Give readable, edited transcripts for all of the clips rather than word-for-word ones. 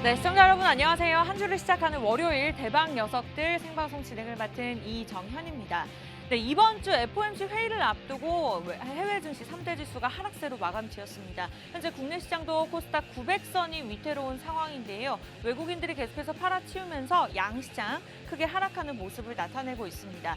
네, 시청자 여러분 안녕하세요. 한 주를 시작하는 월요일 대박 녀석들 생방송 진행을 맡은 이정현입니다. 네, 이번 주 FOMC 회의를 앞두고 해외 증시 3대 지수가 하락세로 마감 지었습니다. 현재 국내 시장도 코스닥 900선이 위태로운 상황인데요. 외국인들이 계속해서 팔아치우면서 양시장 크게 하락하는 모습을 나타내고 있습니다.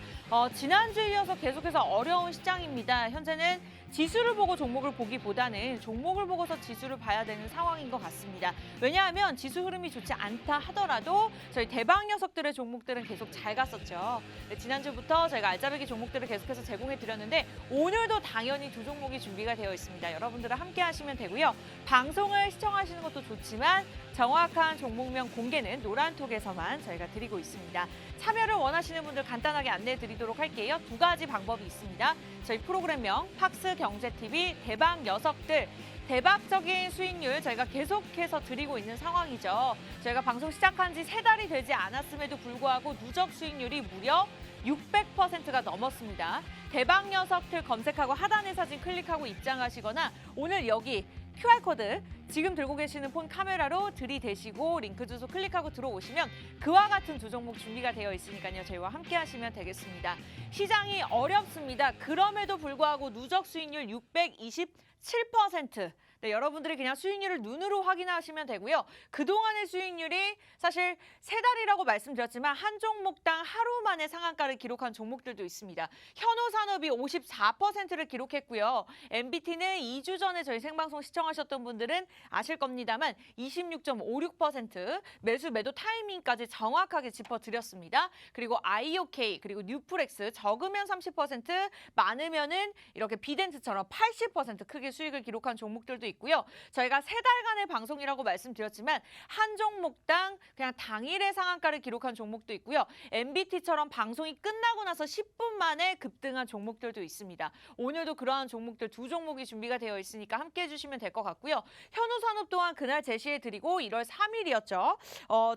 지난주에 이어서 계속해서 어려운 시장입니다. 현재는 지수를 보고 종목을 보기보다는 종목을 보고서 지수를 봐야 되는 상황인 것 같습니다. 왜냐하면 지수 흐름이 좋지 않다 하더라도 저희 대박 녀석들의 종목들은 계속 잘 갔었죠. 네, 지난주부터 저희가 알짜배기 종목들을 계속해서 제공해 드렸는데 오늘도 당연히 두 종목이 준비가 되어 있습니다. 여러분들은 함께 하시면 되고요. 방송을 시청하시는 것도 좋지만 정확한 종목명 공개는 노란톡에서만 저희가 드리고 있습니다. 참여를 원하시는 분들 간단하게 안내해 드리도록 할게요. 두 가지 방법이 있습니다. 저희 프로그램명 팍스 경제TV 대박 녀석들 대박적인 수익률 저희가 계속해서 드리고 있는 상황이죠. 저희가 방송 시작한 지 3달이 되지 않았음에도 불구하고 누적 수익률이 무려 600%가 넘었습니다. 대박 녀석들 검색하고 하단의 사진 클릭하고 입장하시거나 오늘 여기 QR코드 지금 들고 계시는 폰 카메라로 들이대시고 링크 주소 클릭하고 들어오시면 그와 같은 두 종목 준비가 되어 있으니까요. 저희와 함께 하시면 되겠습니다. 시장이 어렵습니다. 그럼에도 불구하고 누적 수익률 627%. 네, 여러분들이 그냥 수익률을 눈으로 확인하시면 되고요. 그동안의 수익률이 사실 3달이라고 말씀드렸지만 한 종목당 하루 만에 상한가를 기록한 종목들도 있습니다. 현우산업이 54%를 기록했고요. MBT는 2주 전에 저희 생방송 시청하셨던 분들은 아실 겁니다만 26.56% 매수 매도 타이밍까지 정확하게 짚어드렸습니다. 그리고 IOK 그리고 뉴프렉스 적으면 30% 많으면은 이렇게 비덴트처럼 80% 크게 수익을 기록한 종목들도 있고요. 저희가 3달간의 방송이라고 말씀드렸지만 한 종목당 그냥 당일의 상한가를 기록한 종목도 있고요. MBT처럼 방송이 끝나고 나서 10분 만에 급등한 종목들도 있습니다. 오늘도 그러한 종목들 두 종목이 준비가 되어 있으니까 함께해 주시면 될 것 같고요. 현우산업 또한 그날 제시해드리고 1월 3일이었죠.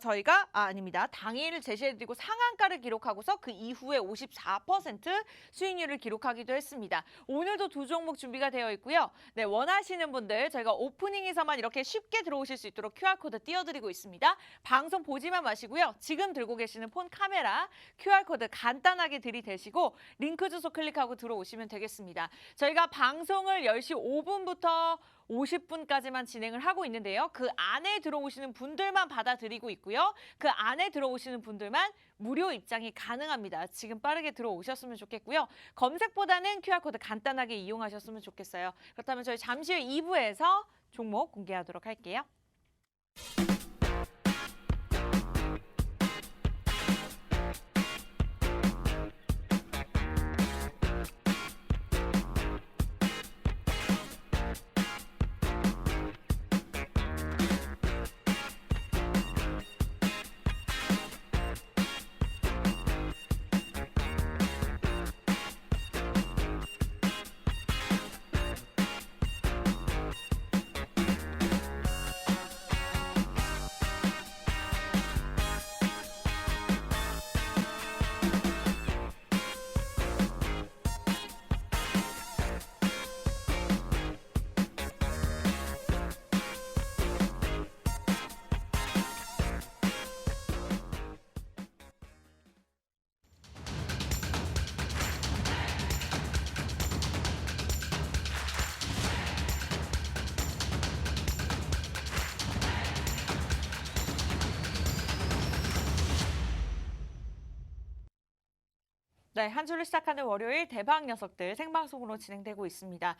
저희가 아닙니다. 당일 제시해드리고 상한가를 기록하고서 그 이후에 54% 수익률을 기록하기도 했습니다. 오늘도 두 종목 준비가 되어 있고요. 네, 원하시는 분들 저희가 오프닝에서만 이렇게 쉽게 들어오실 수 있도록 QR코드 띄워드리고 있습니다. 방송 보지만 마시고요. 지금 들고 계시는 폰 카메라 QR코드 간단하게 들이대시고 링크 주소 클릭하고 들어오시면 되겠습니다. 저희가 방송을 10시 5분부터 50분까지만 진행을 하고 있는데요. 그 안에 들어오시는 분들만 받아들이고 있고요. 그 안에 들어오시는 분들만 무료 입장이 가능합니다. 지금 빠르게 들어오셨으면 좋겠고요. 검색보다는 QR코드 간단하게 이용하셨으면 좋겠어요. 그렇다면 저희 잠시 후 2부에서 종목 공개하도록 할게요. 네, 한 주를 시작하는 월요일 대박 녀석들 생방송으로 진행되고 있습니다.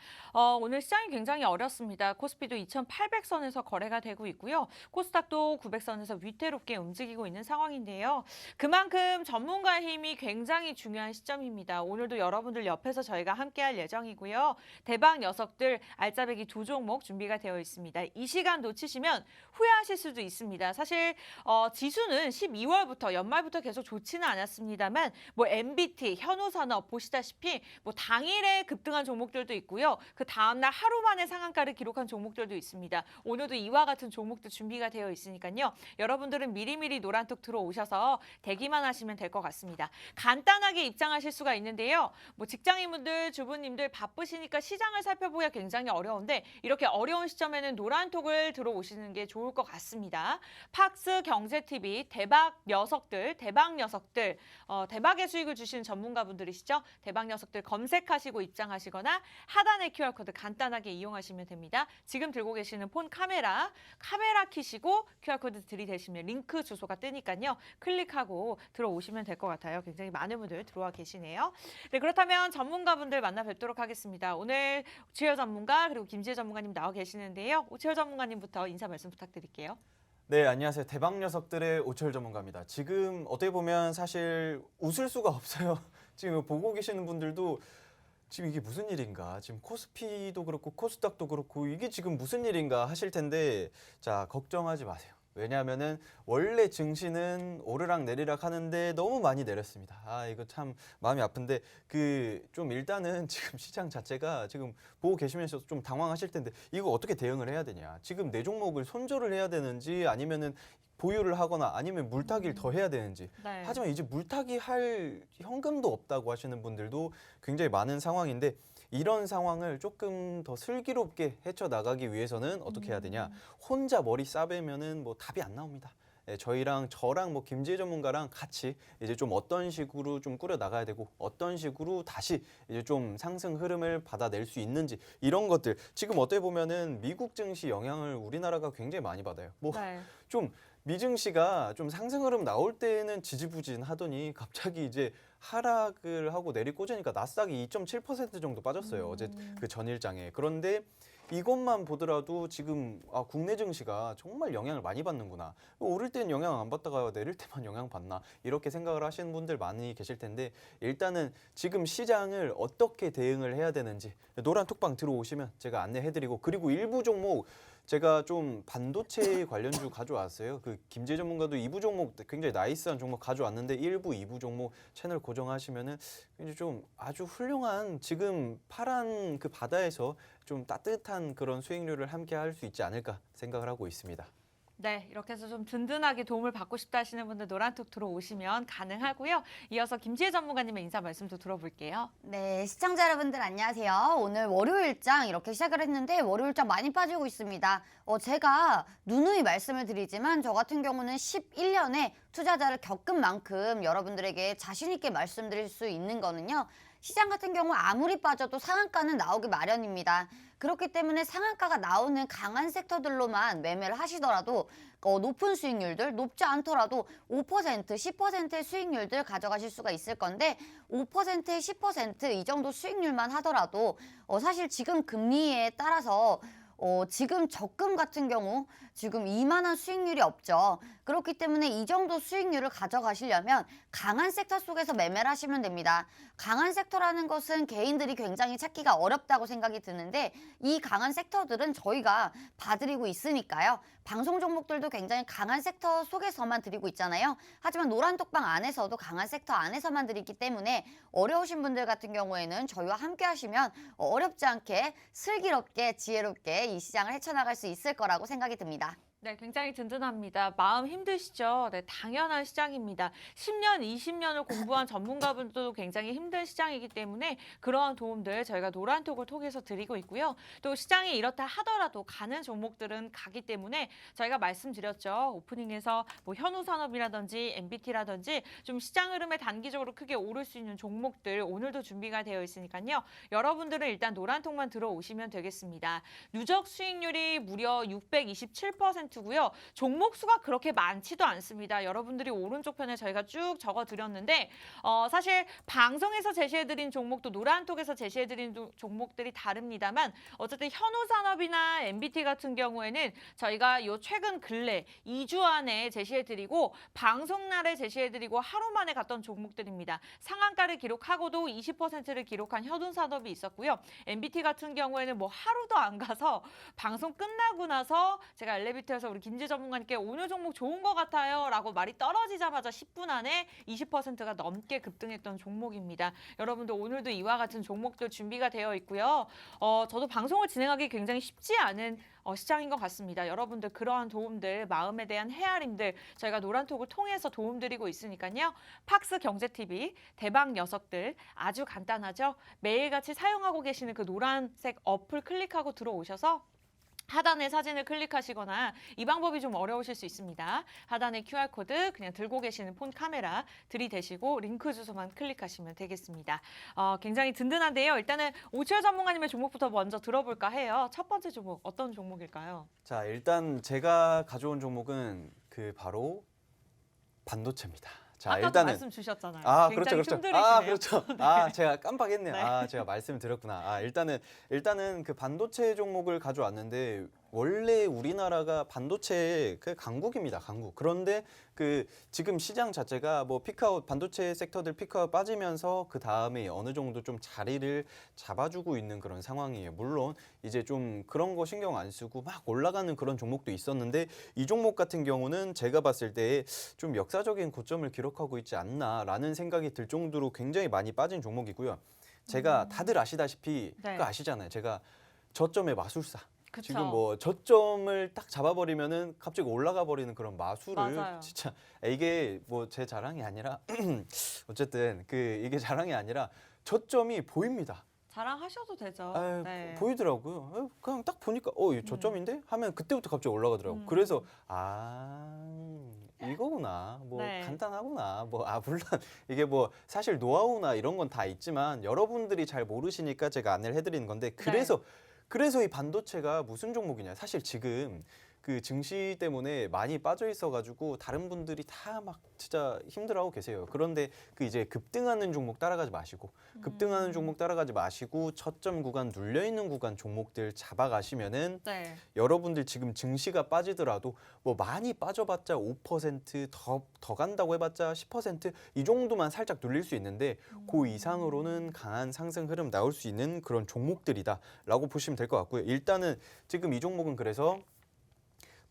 오늘 시장이 굉장히 어렵습니다. 코스피도 2,800선에서 거래가 되고 있고요. 코스닥도 900선에서 위태롭게 움직이고 있는 상황인데요. 그만큼 전문가의 힘이 굉장히 중요한 시점입니다. 오늘도 여러분들 옆에서 저희가 함께할 예정이고요. 대박 녀석들 알짜배기 두 종목 준비가 되어 있습니다. 이 시간 놓치시면 후회하실 수도 있습니다. 사실 지수는 12월부터 연말부터 계속 좋지는 않았습니다만 뭐 MBT MBT, 현우산업 보시다시피 뭐 당일에 급등한 종목들도 있고요. 그 다음날 하루 만에 상한가를 기록한 종목들도 있습니다. 오늘도 이와 같은 종목도 준비가 되어 있으니까요. 여러분들은 미리미리 노란톡 들어오셔서 대기만 하시면 될 것 같습니다. 간단하게 입장하실 수가 있는데요. 뭐 직장인분들, 주부님들 바쁘시니까 시장을 살펴보기가 굉장히 어려운데 이렇게 어려운 시점에는 노란톡을 들어오시는 게 좋을 것 같습니다. 팍스 경제TV 대박 녀석들, 대박의 수익을 주시는 전문가분들이시죠. 대박 녀석들 검색하시고 입장하시거나 하단의 QR코드 간단하게 이용하시면 됩니다. 지금 들고 계시는 폰 카메라 키시고 QR코드 들이대시면 링크 주소가 뜨니까요. 클릭하고 들어오시면 될 것 같아요. 굉장히 많은 분들 들어와 계시네요. 네, 그렇다면 전문가분들 만나 뵙도록 하겠습니다. 오늘 오채열 전문가 그리고 김지혜 전문가님 나와 계시는데요. 오채열 전문가님부터 인사 말씀 부탁드릴게요. 네, 안녕하세요. 대박 녀석들의 오철 전문가입니다. 지금 어떻게 보면 사실 웃을 수가 없어요. 지금 보고 계시는 분들도 지금 이게 무슨 일인가? 지금 코스피도 그렇고 코스닥도 그렇고 이게 지금 무슨 일인가 하실 텐데 자, 걱정하지 마세요. 왜냐하면은 원래 증시는 오르락 내리락 하는데 너무 많이 내렸습니다. 아, 이거 참 마음이 아픈데 그 좀 일단은 지금 시장 자체가 지금 보고 계시면서 좀 당황하실 텐데 이거 어떻게 대응을 해야 되냐? 지금 내 종목을 손절을 해야 되는지 아니면은 보유를 하거나 아니면 물타기를 더 해야 되는지. 네. 하지만 이제 물타기 할 현금도 없다고 하시는 분들도 굉장히 많은 상황인데 이런 상황을 조금 더 슬기롭게 헤쳐나가기 위해서는 어떻게 해야 되냐. 혼자 머리 싸매면은 뭐 답이 안 나옵니다. 예, 저랑 뭐 김지혜 전문가랑 같이 이제 좀 어떤 식으로 좀 꾸려 나가야 되고 어떤 식으로 다시 이제 좀 상승 흐름을 받아낼 수 있는지 이런 것들 지금 어떻게 보면은 미국 증시 영향을 우리나라가 굉장히 많이 받아요. 뭐 좀 미증시가 좀 상승 흐름 나올 때는 지지부진하더니 갑자기 이제 하락을 하고 내리꽂으니까 나스닥이 2.7% 정도 빠졌어요. 어제 그 전일장에. 그런데 이것만 보더라도 지금 국내 증시가 정말 영향을 많이 받는구나. 오를 땐 영향 안 받다가 내릴 때만 영향 받나. 이렇게 생각을 하시는 분들 많이 계실 텐데 일단은 지금 시장을 어떻게 대응을 해야 되는지 노란 톡방 들어오시면 제가 안내해드리고 그리고 일부 종목 제가 좀 반도체 관련주 가져왔어요. 그 김재 전문가도 2부 종목 굉장히 나이스한 종목 가져왔는데 1부, 2부 종목 채널 고정하시면은 이제 좀 아주 훌륭한 지금 파란 그 바다에서 좀 따뜻한 그런 수익률을 함께 할 수 있지 않을까 생각을 하고 있습니다. 네, 이렇게 해서 좀 든든하게 도움을 받고 싶다 하시는 분들 노란톡 들어오시면 가능하고요. 이어서 김지혜 전문가님의 인사 말씀도 들어볼게요. 네, 시청자 여러분들 안녕하세요. 오늘 월요일장 이렇게 시작을 했는데 월요일장 많이 빠지고 있습니다. 제가 누누이 말씀을 드리지만 저 같은 경우는 11년의 투자자를 겪은 만큼 여러분들에게 자신 있게 말씀드릴 수 있는 거는요. 시장 같은 경우 아무리 빠져도 상한가는 나오기 마련입니다. 그렇기 때문에 상한가가 나오는 강한 섹터들로만 매매를 하시더라도 높은 수익률들, 높지 않더라도 5%, 10%의 수익률들 가져가실 수가 있을 건데 5%에 10%이 정도 수익률만 하더라도 사실 지금 금리에 따라서 지금 적금 같은 경우 지금 이만한 수익률이 없죠. 그렇기 때문에 이 정도 수익률을 가져가시려면 강한 섹터 속에서 매매를 하시면 됩니다. 강한 섹터라는 것은 개인들이 굉장히 찾기가 어렵다고 생각이 드는데 이 강한 섹터들은 저희가 봐드리고 있으니까요. 방송 종목들도 굉장히 강한 섹터 속에서만 드리고 있잖아요. 하지만 노란톡방 안에서도 강한 섹터 안에서만 드리기 때문에 어려우신 분들 같은 경우에는 저희와 함께 하시면 어렵지 않게 슬기롭게 지혜롭게 이 시장을 헤쳐나갈 수 있을 거라고 생각이 듭니다. 네, 굉장히 든든합니다. 마음 힘드시죠? 네, 당연한 시장입니다. 10년, 20년을 공부한 전문가분들도 굉장히 힘든 시장이기 때문에 그러한 도움들 저희가 노란톡을 통해서 드리고 있고요. 또 시장이 이렇다 하더라도 가는 종목들은 가기 때문에 저희가 말씀드렸죠. 오프닝에서 뭐 현우산업이라든지 MBT라든지 좀 시장 흐름에 단기적으로 크게 오를 수 있는 종목들 오늘도 준비가 되어 있으니까요. 여러분들은 일단 노란톡만 들어오시면 되겠습니다. 누적 수익률이 무려 627%. 고요. 종목 수가 그렇게 많지도 않습니다. 여러분들이 오른쪽 편에 저희가 쭉 적어드렸는데 사실 방송에서 제시해드린 종목도 노란톡에서 제시해드린 종목들이 다릅니다만 어쨌든 현우산업이나 MBT 같은 경우에는 저희가 요 최근 근래 2주 안에 제시해드리고 방송날에 제시해드리고 하루 만에 갔던 종목들입니다. 상한가를 기록하고도 20%를 기록한 현우산업이 있었고요. MBT 같은 경우에는 뭐 하루도 안 가서 방송 끝나고 나서 제가 엘리베이터에서 그래서 우리 김지 전문가님께 오늘 종목 좋은 것 같아요 라고 말이 떨어지자마자 10분 안에 20%가 넘게 급등했던 종목입니다. 여러분들 오늘도 이와 같은 종목들 준비가 되어 있고요. 저도 방송을 진행하기 굉장히 쉽지 않은 시장인 것 같습니다. 여러분들 그러한 도움들, 마음에 대한 헤아림들 저희가 노란톡을 통해서 도움드리고 있으니까요. 팍스 경제TV 대박 녀석들 아주 간단하죠. 매일같이 사용하고 계시는 그 노란색 어플 클릭하고 들어오셔서 하단에 사진을 클릭하시거나 이 방법이 좀 어려우실 수 있습니다. 하단에 QR코드 그냥 들고 계시는 폰 카메라 들이대시고 링크 주소만 클릭하시면 되겠습니다. 굉장히 든든한데요. 일단은 오치열 전문가님의 종목부터 먼저 들어볼까 해요. 첫 번째 종목 어떤 종목일까요? 자, 일단 제가 가져온 종목은 바로 반도체입니다. 자, 아까도 일단은 말씀 주셨잖아요. 그렇죠, 굉장히 그렇죠. 뜸들이시네요. 그렇죠. 제가 깜빡했네요. 네. 제가 말씀드렸구나. 일단은 그 반도체 종목을 가져왔는데 원래 우리나라가 반도체의 그 강국입니다. 강국. 그런데 지금 시장 자체가 뭐 피크아웃 반도체 섹터들 피크아웃 빠지면서 그 다음에 어느 정도 좀 자리를 잡아주고 있는 그런 상황이에요. 물론 이제 좀 그런 거 신경 안 쓰고 막 올라가는 그런 종목도 있었는데 이 종목 같은 경우는 제가 봤을 때 좀 역사적인 고점을 기록하고 있지 않나라는 생각이 들 정도로 굉장히 많이 빠진 종목이고요. 제가 다들 아시다시피 네. 그거 아시잖아요. 제가 저점의 마술사. 그쵸. 지금 뭐 저점을 딱 잡아버리면은 갑자기 올라가 버리는 그런 마술을 맞아요. 진짜 이게 뭐 제 자랑이 아니라 어쨌든 이게 자랑이 아니라 저점이 보입니다. 자랑하셔도 되죠. 아유, 네. 보이더라고요. 그냥 딱 보니까 이 저점인데 하면 그때부터 갑자기 올라가더라고요. 그래서 이거구나. 뭐 네. 간단하구나. 물론 이게 뭐 사실 노하우나 이런 건 다 있지만 여러분들이 잘 모르시니까 제가 안내를 해드리는 건데 그래서 이 반도체가 무슨 종목이냐. 사실 지금 그 증시 때문에 많이 빠져 있어가지고 다른 분들이 다 막 진짜 힘들어하고 계세요. 그런데 이제 급등하는 종목 따라가지 마시고 저점 구간 눌려 있는 구간 종목들 잡아가시면은 네. 여러분들 지금 증시가 빠지더라도 뭐 많이 빠져봤자 5%더 간다고 해봤자 10%이 정도만 살짝 눌릴 수 있는데 그 이상으로는 강한 상승 흐름 나올 수 있는 그런 종목들이다라고 보시면 될 것 같고요. 일단은 지금 이 종목은 그래서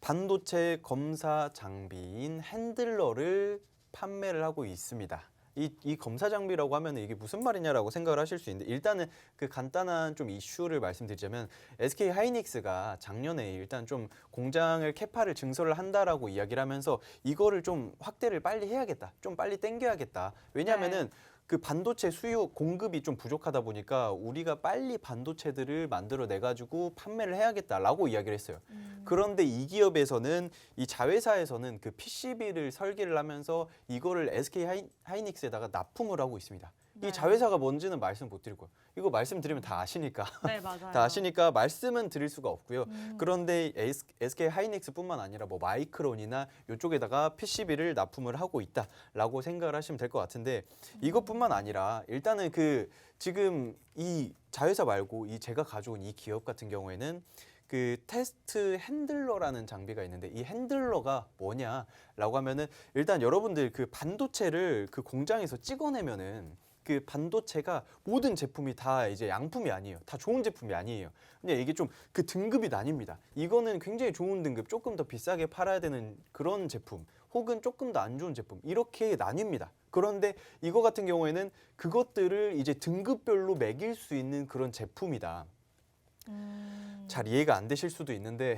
반도체 검사 장비인 핸들러를 판매를 하고 있습니다. 이 검사 장비라고 하면 이게 무슨 말이냐라고 생각을 하실 수 있는데 일단은 그 간단한 좀 이슈를 말씀드리자면 SK 하이닉스가 작년에 일단 좀 공장을 캐파를 증설을 한다라고 이야기를 하면서 이거를 좀 확대를 빨리 해야겠다. 좀 빨리 당겨야겠다. 왜냐하면은 그 반도체 수요 공급이 좀 부족하다 보니까 우리가 빨리 반도체들을 만들어내 가지고 판매를 해야겠다라고 이야기를 했어요. 그런데 이 기업에서는 이 자회사에서는 그 PCB를 설계를 하면서 이거를 SK 하이닉스에다가 납품을 하고 있습니다. 네. 이 자회사가 뭔지는 말씀 못 드릴 거예요. 이거 말씀드리면 다 아시니까. 네, 맞아요. 다 아시니까 말씀은 드릴 수가 없고요. 그런데 SK 하이닉스뿐만 아니라 뭐 마이크론이나 이쪽에다가 PCB를 납품을 하고 있다라고 생각을 하시면 될 것 같은데 이것뿐만 아니라 일단은 지금 이 자회사 말고 제가 가져온 이 기업 같은 경우에는 그 테스트 핸들러라는 장비가 있는데 이 핸들러가 뭐냐라고 하면은 일단 여러분들 그 반도체를 그 공장에서 찍어내면은 그 반도체가 모든 제품이 다 이제 양품이 아니에요. 다 좋은 제품이 아니에요. 근데 이게 좀 그 등급이 나뉩니다. 이거는 굉장히 좋은 등급, 조금 더 비싸게 팔아야 되는 그런 제품, 혹은 조금 더 안 좋은 제품 이렇게 나뉩니다. 그런데 이거 같은 경우에는 그것들을 이제 등급별로 매길 수 있는 그런 제품이다. 잘 이해가 안 되실 수도 있는데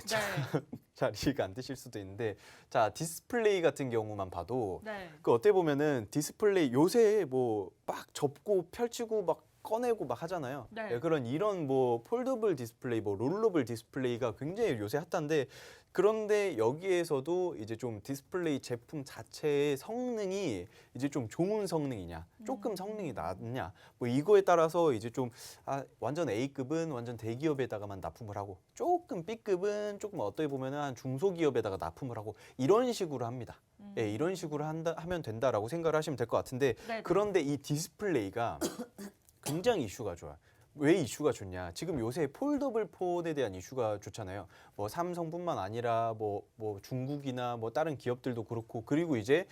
잘 이해가 안 되실 수도 있는데 자 디스플레이 같은 경우만 봐도 네. 어떻게 보면은 디스플레이 요새 뭐 막 접고 펼치고 막 꺼내고 막 하잖아요. 네. 이런 뭐 폴더블 디스플레이, 뭐 롤러블 디스플레이가 굉장히 요새 핫한데 그런데 여기에서도 이제 좀 디스플레이 제품 자체의 성능이 이제 좀 좋은 성능이냐, 조금 성능이 낮냐, 뭐 이거에 따라서 이제 좀 완전 A급은 완전 대기업에다가만 납품을 하고 조금 B급은 조금 어떻게 보면은 한 중소기업에다가 납품을 하고 이런 식으로 합니다. 예, 이런 식으로 하면 된다라고 생각을 하시면 될 것 같은데 네. 그런데 이 디스플레이가 굉장히 이슈가 좋아요. 왜 이슈가 좋냐? 지금 요새 폴더블 폰에 대한 이슈가 좋잖아요. 뭐 삼성뿐만 아니라 뭐 중국이나 뭐 다른 기업들도 그렇고 그리고 이제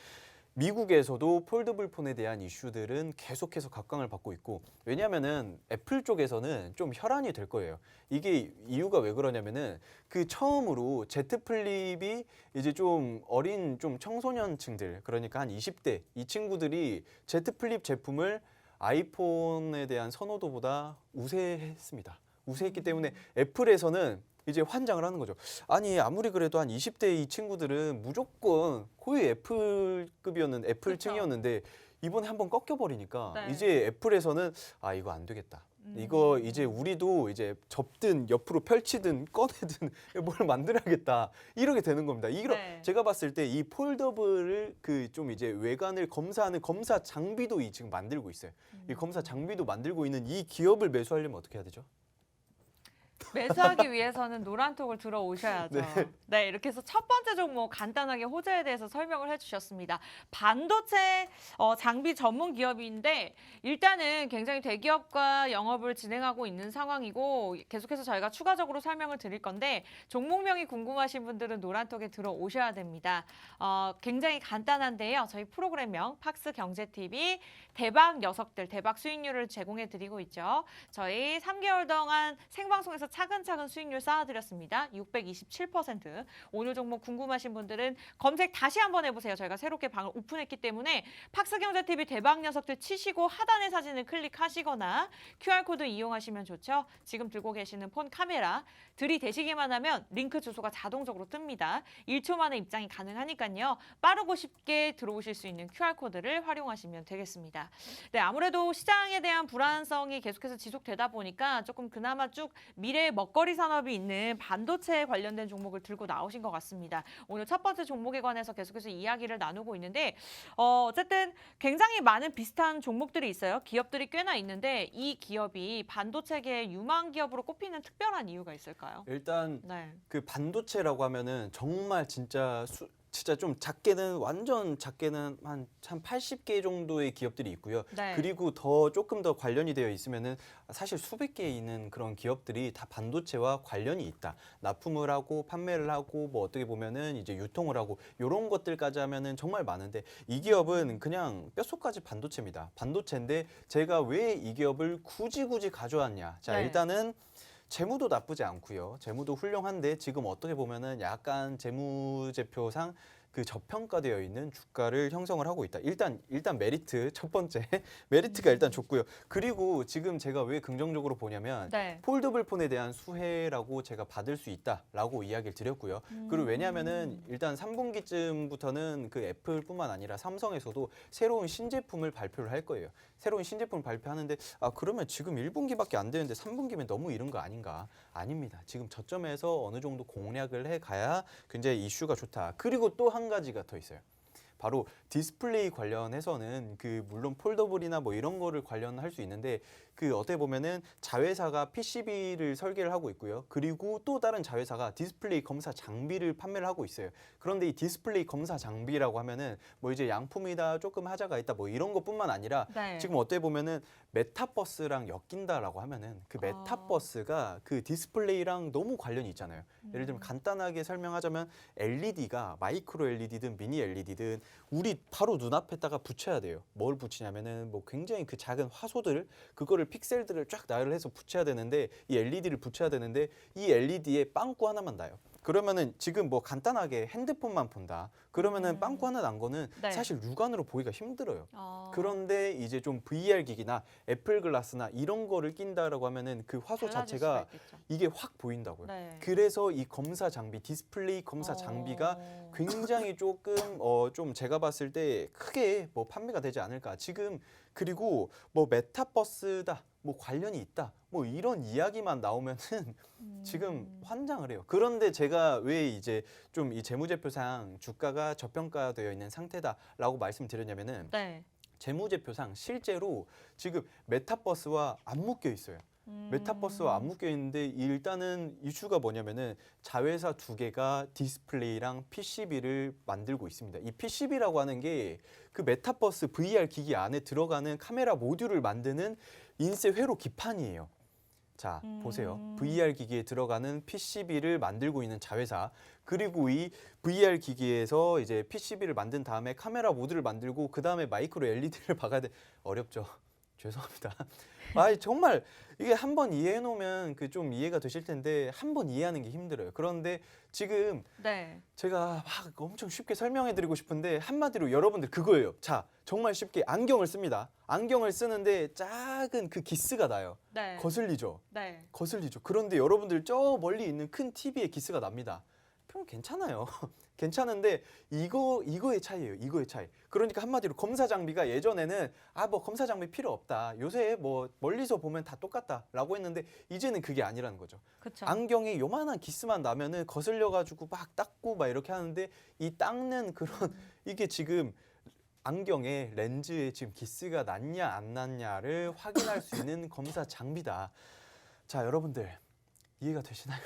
미국에서도 폴더블 폰에 대한 이슈들은 계속해서 각광을 받고 있고 왜냐하면은 애플 쪽에서는 좀 혈안이 될 거예요. 이게 이유가 왜 그러냐면은 그 처음으로 Z 플립이 이제 좀 어린 좀 청소년층들 그러니까 한 20대 이 친구들이 Z 플립 제품을 아이폰에 대한 선호도보다 우세했습니다. 우세했기 때문에 애플에서는 이제 환장을 하는 거죠. 아니 아무리 그래도 한 20대 이 친구들은 무조건 거의 애플급이었는 애플층이었는데 이번에 한번 꺾여버리니까 네. 이제 애플에서는 아 이거 안 되겠다. 이거 이제 우리도 이제 접든 옆으로 펼치든 꺼내든 뭘 만들어야겠다 이렇게 되는 겁니다. 네. 제가 봤을 때 이 폴더블을 그 좀 이제 외관을 검사하는 검사 장비도 지금 만들고 있어요. 이 검사 장비도 만들고 있는 이 기업을 매수하려면 어떻게 해야 되죠? 매수하기 위해서는 노란톡을 들어오셔야죠. 네. 네, 이렇게 해서 첫 번째 종목 간단하게 호재에 대해서 설명을 해주셨습니다. 반도체 장비 전문 기업인데 일단은 굉장히 대기업과 영업을 진행하고 있는 상황이고 계속해서 저희가 추가적으로 설명을 드릴 건데 종목명이 궁금하신 분들은 노란톡에 들어오셔야 됩니다. 굉장히 간단한데요. 저희 프로그램명 팍스경제TV 대박 녀석들 대박 수익률을 제공해 드리고 있죠. 저희 3개월 동안 생방송에서 차근차근 수익률 쌓아드렸습니다. 627%. 오늘 종목 궁금하신 분들은 검색 다시 한번 해보세요. 저희가 새롭게 방을 오픈했기 때문에 팍스경제TV 대박 녀석들 치시고 하단의 사진을 클릭하시거나 QR코드 이용하시면 좋죠. 지금 들고 계시는 폰 카메라 들이대시기만 하면 링크 주소가 자동적으로 뜹니다. 1초 만에 입장이 가능하니까요. 빠르고 쉽게 들어오실 수 있는 QR코드를 활용하시면 되겠습니다. 네, 아무래도 시장에 대한 불안성이 계속해서 지속되다 보니까 조금 그나마 쭉 미래의 먹거리 산업이 있는 반도체에 관련된 종목을 들고 나오신 것 같습니다. 오늘 첫 번째 종목에 관해서 계속해서 이야기를 나누고 있는데 어쨌든 굉장히 많은 비슷한 종목들이 있어요. 기업들이 꽤나 있는데 이 기업이 반도체계의 유망 기업으로 꼽히는 특별한 이유가 있을까요? 일단 네. 그 반도체라고 하면은 정말 진짜 좀 작게는 완전 작게는 한 80개 정도의 기업들이 있고요. 네. 그리고 조금 더 관련이 되어 있으면은 사실 수백 개 있는 그런 기업들이 다 반도체와 관련이 있다. 납품을 하고 판매를 하고 뭐 어떻게 보면은 이제 유통을 하고 이런 것들까지 하면은 정말 많은데 이 기업은 그냥 뼛속까지 반도체입니다. 반도체인데 제가 왜 이 기업을 굳이 가져왔냐? 자, 네. 일단은 재무도 나쁘지 않고요. 재무도 훌륭한데 지금 어떻게 보면은 약간 재무제표상 그 저평가되어 있는 주가를 형성을 하고 있다. 일단 메리트 첫 번째 메리트가 일단 좋고요. 그리고 지금 제가 왜 긍정적으로 보냐면 네. 폴더블 폰에 대한 수혜라고 제가 받을 수 있다라고 이야기를 드렸고요. 그리고 왜냐하면은 일단 3분기쯤부터는 그 애플뿐만 아니라 삼성에서도 새로운 신제품을 발표를 할 거예요. 새로운 신제품을 발표하는데 그러면 지금 1분기밖에 안 되는데 3분기면 너무 이른 거 아닌가? 아닙니다. 지금 저점에서 어느 정도 공략을 해가야 굉장히 이슈가 좋다. 그리고 또 한 가지가 더 있어요. 바로 디스플레이 관련해서는 그 물론 폴더블이나 뭐 이런 거를 관련할 수 있는데 그 어떻게 보면은 자회사가 PCB를 설계를 하고 있고요. 그리고 또 다른 자회사가 디스플레이 검사 장비를 판매를 하고 있어요. 그런데 이 디스플레이 검사 장비라고 하면은 뭐 이제 양품이다 조금 하자가 있다 뭐 이런 것뿐만 아니라 네. 지금 어떻게 보면은 메타버스랑 엮인다라고 하면은 그 메타버스가 그 디스플레이랑 너무 관련이 있잖아요. 예를 들면 간단하게 설명하자면 LED가 마이크로 LED든 미니 LED든 우리 바로 눈앞에다가 붙여야 돼요. 뭘 붙이냐면은 뭐 굉장히 그 작은 화소들 그거를 픽셀들을 쫙 나열을 해서 붙여야 되는데 이 LED를 붙여야 되는데 이 LED에 빵꾸 하나만 나요. 그러면은 지금 뭐 간단하게 핸드폰만 본다. 그러면은 빵꾸 하나 난 거는 네. 사실 육안으로 보기가 힘들어요. 어, 그런데 이제 좀 VR 기기나 애플 글라스나 이런 거를 낀다라고 하면은 그 화소 달라질 자체가 수가 있겠죠. 이게 확 보인다고요. 네. 그래서 이 검사 장비, 디스플레이 검사 장비가 굉장히 조금 좀 제가 봤을 때 크게 뭐 판매가 되지 않을까. 지금 그리고 뭐 메타버스다, 뭐 관련이 있다, 뭐 이런 이야기만 나오면은 지금 환장을 해요. 그런데 제가 왜 이제 좀 이 재무제표상 주가가 저평가되어 있는 상태다라고 말씀드렸냐면은 네. 재무제표상 실제로 지금 메타버스와 안 묶여 있어요. 메타버스와 안 묶여 있는데 일단은 이슈가 뭐냐면은 자회사 두 개가 디스플레이랑 PCB를 만들고 있습니다. 이 PCB라고 하는 게 그 메타버스 VR 기기 안에 들어가는 카메라 모듈을 만드는 인쇄 회로 기판이에요. 자, 보세요. VR 기기에 들어가는 PCB를 만들고 있는 자회사. 그리고 이 VR 기기에서 이제 PCB를 만든 다음에 카메라 모듈을 만들고 그 다음에 마이크로 LED를 박아야 돼. 어렵죠. 죄송합니다. 아, 정말 이게 한번 이해해 놓으면 그 좀 이해가 되실 텐데 한 번 이해하는 게 힘들어요. 그런데 지금 네. 제가 막 엄청 쉽게 설명해 드리고 싶은데 한마디로 여러분들 그거예요. 자, 정말 쉽게 안경을 씁니다. 안경을 쓰는데 작은 그 기스가 나요. 네. 거슬리죠. 네. 거슬리죠. 그런데 여러분들 저 멀리 있는 큰 TV에 기스가 납니다. 그럼 괜찮아요. 괜찮은데 이거의 차이예요. 이거의 차이. 그러니까 한마디로 검사 장비가 예전에는 뭐 검사 장비 필요 없다. 요새 뭐 멀리서 보면 다 똑같다라고 했는데 이제는 그게 아니라는 거죠. 그렇죠. 안경에 요만한 기스만 나면은 거슬려 가지고 막 닦고 막 이렇게 하는데 이 닦는 그런 이게 지금 안경에 렌즈에 지금 기스가 났냐 안 났냐를 확인할 수 있는 검사 장비다. 자, 여러분들 이해가 되시나요?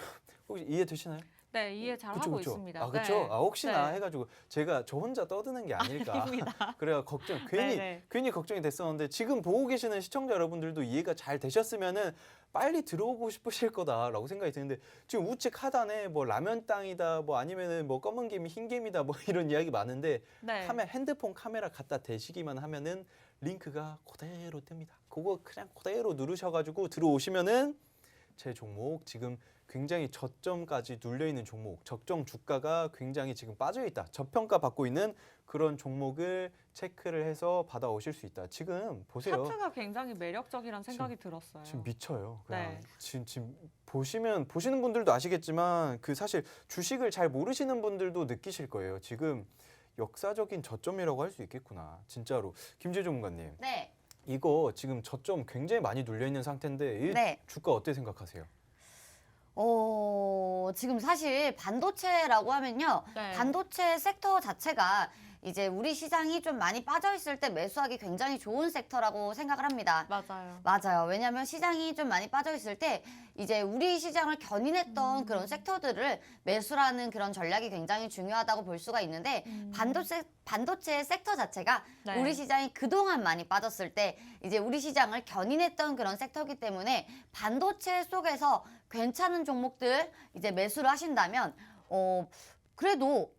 혹시 이해되시나요? 네, 이해 잘 하고 있습니다. 아, 그렇죠. 네. 혹시나 네. 해가지고 제가 저 혼자 떠드는 게 아닐까. 아닙니다. 그래가 걱정 네네. 괜히 걱정이 됐었는데 지금 보고 계시는 시청자 여러분들도 이해가 잘 되셨으면은 빨리 들어오고 싶으실 거다라고 생각이 드는데 지금 우측 하단에 뭐 라면 땅이다 뭐 아니면은 뭐 검은 개미 흰 개미다 뭐 이런 이야기 많은데 네. 핸드폰 카메라 갖다 대시기만 하면은 링크가 그대로 뜹니다. 그거 그냥 그대로 누르셔가지고 들어오시면은 제 종목 지금 굉장히 저점까지 눌려 있는 종목, 적정 주가가 굉장히 지금 빠져 있다. 저평가 받고 있는 그런 종목을 체크를 해서 받아오실 수 있다. 지금 보세요. 차트가 굉장히 매력적이라는 생각이 들었어요. 지금 미쳐요. 그냥 네. 지금 보시는 분들도 아시겠지만 그 사실 주식을 잘 모르시는 분들도 느끼실 거예요. 지금 역사적인 저점이라고 할 수 있겠구나. 진짜로. 김재 전문가님. 네. 이거 지금 저점 굉장히 많이 눌려 있는 상태인데 이 네. 주가 어떻게 생각하세요? 지금 사실 반도체라고 하면요. 네. 반도체 섹터 자체가 이제 우리 시장이 좀 많이 빠져 있을 때 매수하기 굉장히 좋은 섹터라고 생각을 합니다. 맞아요. 맞아요. 왜냐하면 시장이 좀 많이 빠져 있을 때 이제 우리 시장을 견인했던 그런 섹터들을 매수라는 그런 전략이 굉장히 중요하다고 볼 수가 있는데 반도체 섹터 자체가 네. 우리 시장이 그동안 많이 빠졌을 때 이제 우리 시장을 견인했던 그런 섹터이기 때문에 반도체 속에서 괜찮은 종목들 이제 매수를 하신다면 그래도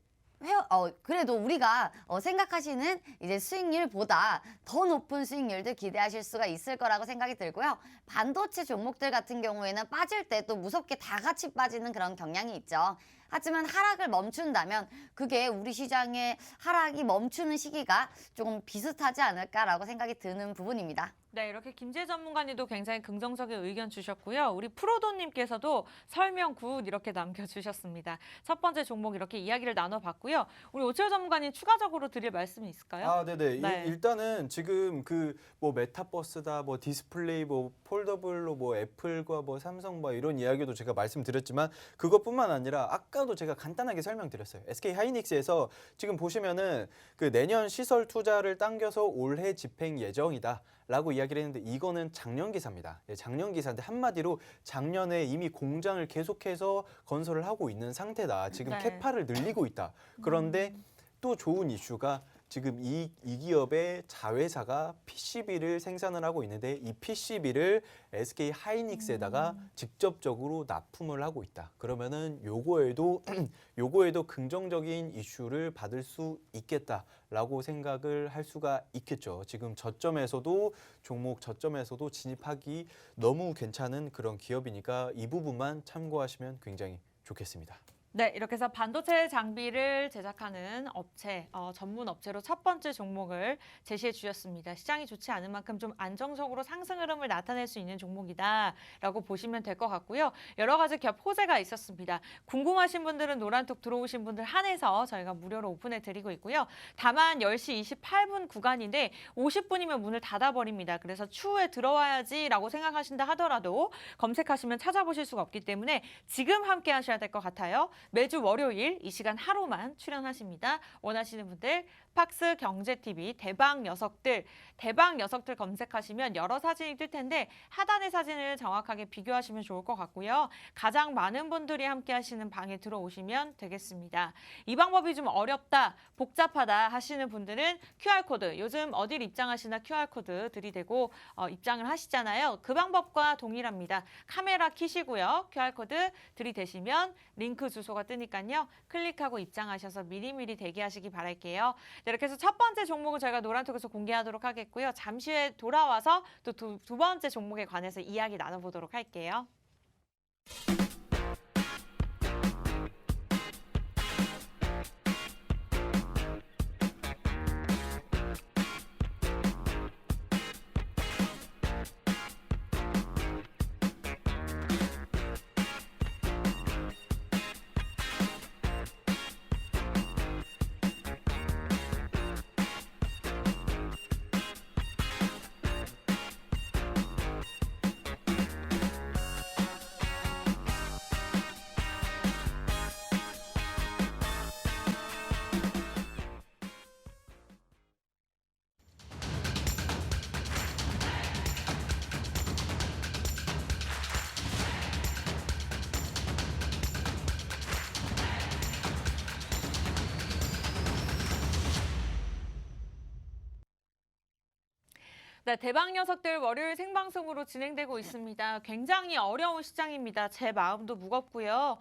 우리가 생각하시는 이제 수익률보다 더 높은 수익률도 기대하실 수가 있을 거라고 생각이 들고요. 반도체 종목들 같은 경우에는 빠질 때 또 무섭게 다 같이 빠지는 그런 경향이 있죠. 하지만 하락을 멈춘다면 그게 우리 시장의 하락이 멈추는 시기가 조금 비슷하지 않을까라고 생각이 드는 부분입니다. 네, 이렇게 김재 전문가님도 굉장히 긍정적인 의견 주셨고요. 우리 프로도님께서도 설명 굿 이렇게 남겨주셨습니다. 첫 번째 종목 이렇게 이야기를 나눠봤고요. 우리 오철 전문가님 추가적으로 드릴 말씀이 있을까요? 네네. 네. 일단은 지금 그 뭐 메타버스다, 뭐 디스플레이, 뭐 폴더블로 뭐 애플과 뭐 삼성 뭐 이런 이야기도 제가 말씀드렸지만 그것뿐만 아니라 아까도 제가 간단하게 설명드렸어요. SK 하이닉스에서 지금 보시면은 그 내년 시설 투자를 당겨서 올해 집행 예정이다. 라고 이야기를 했는데 이거는 작년 기사입니다. 작년 기사인데 한마디로 작년에 이미 공장을 계속해서 건설을 하고 있는 상태다. 지금 네. 캐파를 늘리고 있다. 그런데 또 좋은 이슈가 지금 이 기업의 자회사가 PCB를 생산을 하고 있는데 이 PCB를 SK 하이닉스에다가 직접적으로 납품을 하고 있다. 그러면은 요거에도 긍정적인 이슈를 받을 수 있겠다라고 생각을 할 수가 있겠죠. 지금 종목 저점에서도 진입하기 너무 괜찮은 그런 기업이니까 이 부분만 참고하시면 굉장히 좋겠습니다. 네, 이렇게 해서 반도체 장비를 제작하는 업체, 전문 업체로 첫 번째 종목을 제시해 주셨습니다. 시장이 좋지 않은 만큼 좀 안정적으로 상승 흐름을 나타낼 수 있는 종목이다라고 보시면 될 것 같고요. 여러 가지 겹 호재가 있었습니다. 궁금하신 분들은 노란톡 들어오신 분들 한해서 저희가 무료로 오픈해 드리고 있고요. 다만 10시 28분 구간인데 50분이면 문을 닫아버립니다. 그래서 추후에 들어와야지라고 생각하신다 하더라도 검색하시면 찾아보실 수가 없기 때문에 지금 함께 하셔야 될 것 같아요. 매주 월요일 이 시간 하루만 출연하십니다. 원하시는 분들 팍스 경제TV 대박 녀석들 검색하시면 여러 사진이 뜰 텐데 하단의 사진을 정확하게 비교하시면 좋을 것 같고요. 가장 많은 분들이 함께 하시는 방에 들어오시면 되겠습니다. 이 방법이 좀 어렵다, 복잡하다 하시는 분들은 QR코드, 요즘 어딜 입장하시나 QR코드 들이대고 입장을 하시잖아요. 그 방법과 동일합니다. 카메라 켜시고요. QR코드 들이대시면 링크 주소가 뜨니까요. 클릭하고 입장하셔서 미리미리 대기하시기 바랄게요. 네, 이렇게 해서 첫 번째 종목을 저희가 노란톡에서 공개하도록 하겠고요. 잠시 후에 돌아와서 또 두 번째 종목에 관해서 이야기 나눠보도록 할게요. 네, 대박 녀석들 월요일 생방송으로 진행되고 있습니다. 굉장히 어려운 시장입니다. 제 마음도 무겁고요.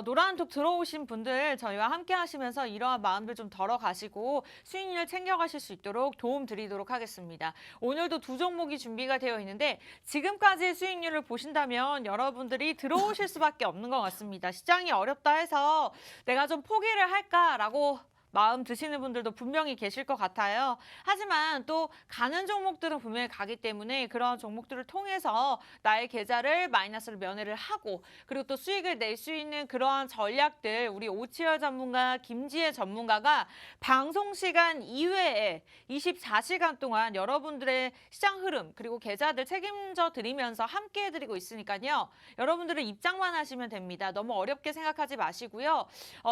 노란톡 들어오신 분들 저희와 함께 하시면서 이러한 마음들 좀 덜어가시고 수익률 챙겨가실 수 있도록 도움 드리도록 하겠습니다. 오늘도 두 종목이 준비가 되어 있는데 지금까지의 수익률을 보신다면 여러분들이 들어오실 수밖에 없는 것 같습니다. 시장이 어렵다 해서 내가 좀 포기를 할까라고 마음 드시는 분들도 분명히 계실 것 같아요. 하지만 또 가는 종목들은 분명히 가기 때문에 그런 종목들을 통해서 나의 계좌를 마이너스를 면회를 하고 그리고 또 수익을 낼 수 있는 그러한 전략들 우리 오치열 전문가, 김지혜 전문가가 방송 시간 이외에 24시간 동안 여러분들의 시장 흐름 그리고 계좌들 책임져 드리면서 함께 해드리고 있으니까요. 여러분들은 입장만 하시면 됩니다. 너무 어렵게 생각하지 마시고요.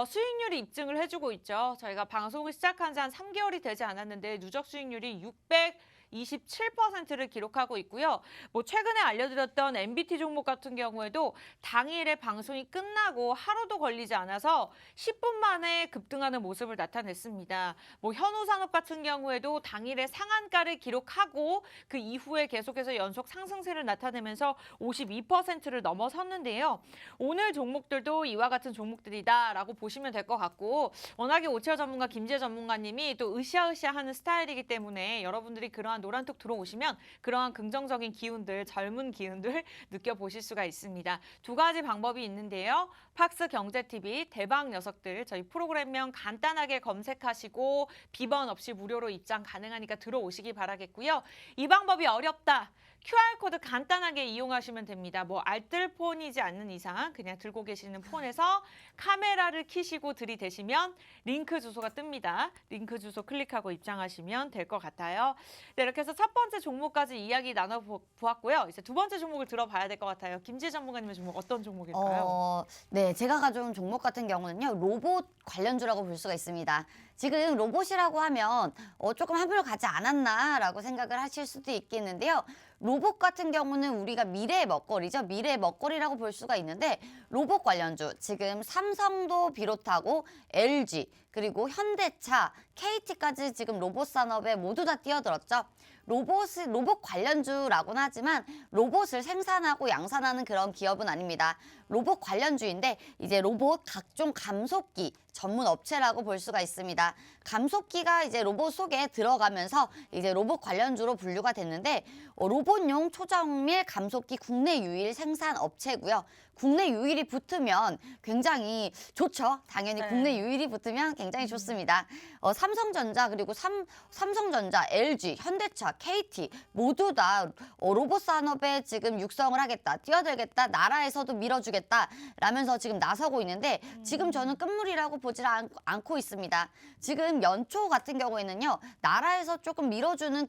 수익률이 입증을 해주고 있죠. 저희가 방송을 시작한 지 한 3개월이 되지 않았는데 누적 수익률이 627%를 기록하고 있고요. 뭐 최근에 알려드렸던 MBT 종목 같은 경우에도 당일에 방송이 끝나고 하루도 걸리지 않아서 10분 만에 급등하는 모습을 나타냈습니다. 뭐 현우산업 같은 경우에도 당일에 상한가를 기록하고 그 이후에 계속해서 연속 상승세를 나타내면서 52%를 넘어섰는데요. 오늘 종목들도 이와 같은 종목들이다라고 보시면 될 것 같고 워낙에 오치어 전문가 김지혜 전문가님이 또 으쌰으쌰하는 스타일이기 때문에 여러분들이 그러한 노란톡 들어오시면 그러한 긍정적인 기운들, 젊은 기운들 느껴보실 수가 있습니다. 두 가지 방법이 있는데요. 팍스 경제TV 대박 녀석들 저희 프로그램명 간단하게 검색하시고 비번 없이 무료로 입장 가능하니까 들어오시기 바라겠고요. 이 방법이 어렵다. QR코드 간단하게 이용하시면 됩니다. 뭐 알뜰폰이지 않는 이상 그냥 들고 계시는 폰에서 카메라를 켜시고 들이대시면 링크 주소가 뜹니다. 링크 주소 클릭하고 입장하시면 될 것 같아요. 네, 이렇게 해서 첫 번째 종목까지 이야기 나눠보았고요. 이제 두 번째 종목을 들어봐야 될 것 같아요. 김지혜 전문가님의 종목 어떤 종목일까요? 네, 제가 가져온 종목 같은 경우는요. 로봇 관련주라고 볼 수가 있습니다. 지금 로봇이라고 하면 조금 한물 가지 않았나라고 생각을 하실 수도 있겠는데요. 로봇 같은 경우는 우리가 미래의 먹거리죠. 미래의 먹거리라고 볼 수가 있는데 로봇 관련주 지금 삼성도 비롯하고 LG 그리고 현대차, KT까지 지금 로봇 산업에 모두 다 뛰어들었죠. 로봇 관련주라고는 하지만 로봇을 생산하고 양산하는 그런 기업은 아닙니다. 로봇 관련주인데 이제 로봇 각종 감속기 전문 업체라고 볼 수가 있습니다. 감속기가 이제 로봇 속에 들어가면서 이제 로봇 관련주로 분류가 됐는데 로봇용 초정밀 감속기 국내 유일 생산 업체고요. 국내 유일이 붙으면 굉장히 좋죠. 당연히 네. 국내 유일이 붙으면 굉장히 좋습니다. 삼성전자 그리고 삼성전자, LG, 현대차, KT 모두 다 로봇 산업에 지금 육성을 하겠다, 뛰어들겠다, 나라에서도 밀어주겠다. 보여주겠다라면서 지금 나서고 있는데 지금 저는 끝물이라고 보질 않고 있습니다. 지금 연초 같은 경우에는요, 나라에서 조금 밀어주는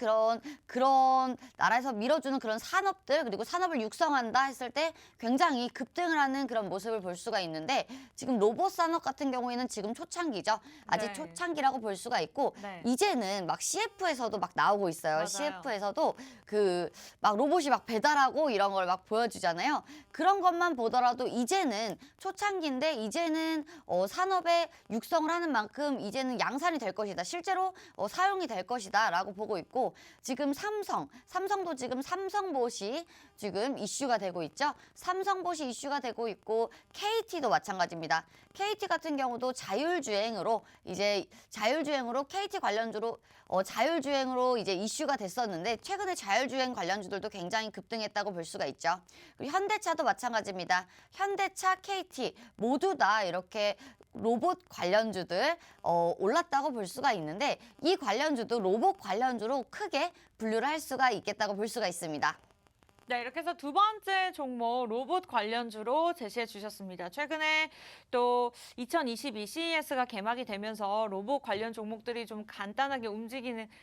그런 나라에서 밀어주는 그런 산업들, 그리고 산업을 육성한다 했을 때 굉장히 급등을 하는 그런 모습을 볼 수가 있는데, 지금 로봇 산업 같은 경우에는 지금 초창기죠. 아직 네. 초창기라고 볼 수가 있고, 네. 이제는 막 CF에서도 막 나오고 있어요. 맞아요. CF에서도 그 막 로봇이 막 배달하고 이런 걸 막 보여주잖아요. 그런 것만 보더라도 이제는 초창기인데, 이제는 산업의 육성을 하는 만큼 이제는 양산이 될 것이다. 실제로 사용이 될 것이다 라고 보고 있고, 지금 삼성도 지금 삼성봇이 지금 이슈가 되고 있죠. 삼성봇이 이슈가 되고 있고, KT도 마찬가지입니다. KT 같은 경우도 자율주행으로 KT 관련주로 자율주행으로 이제 이슈가 됐었는데, 최근에 자율주행 관련주들도 굉장히 급등했다고 볼 수가 있죠. 그리고 현대차도 마찬가지입니다. 현대차, KT 모두 다 이렇게 로봇 관련주들 올랐다고 볼 수가 있는데, 이 관련주도 로봇 관련주로 크게 분류를 할 수가 있겠다고 볼 수가 있습니다. 네, 이렇게 해서 두 번째 종목 로봇 관련주로 제시해 주셨습니다. 최근에 또 2022 CES가 개막이 되면서 로봇 관련 종목들이 좀 간단하게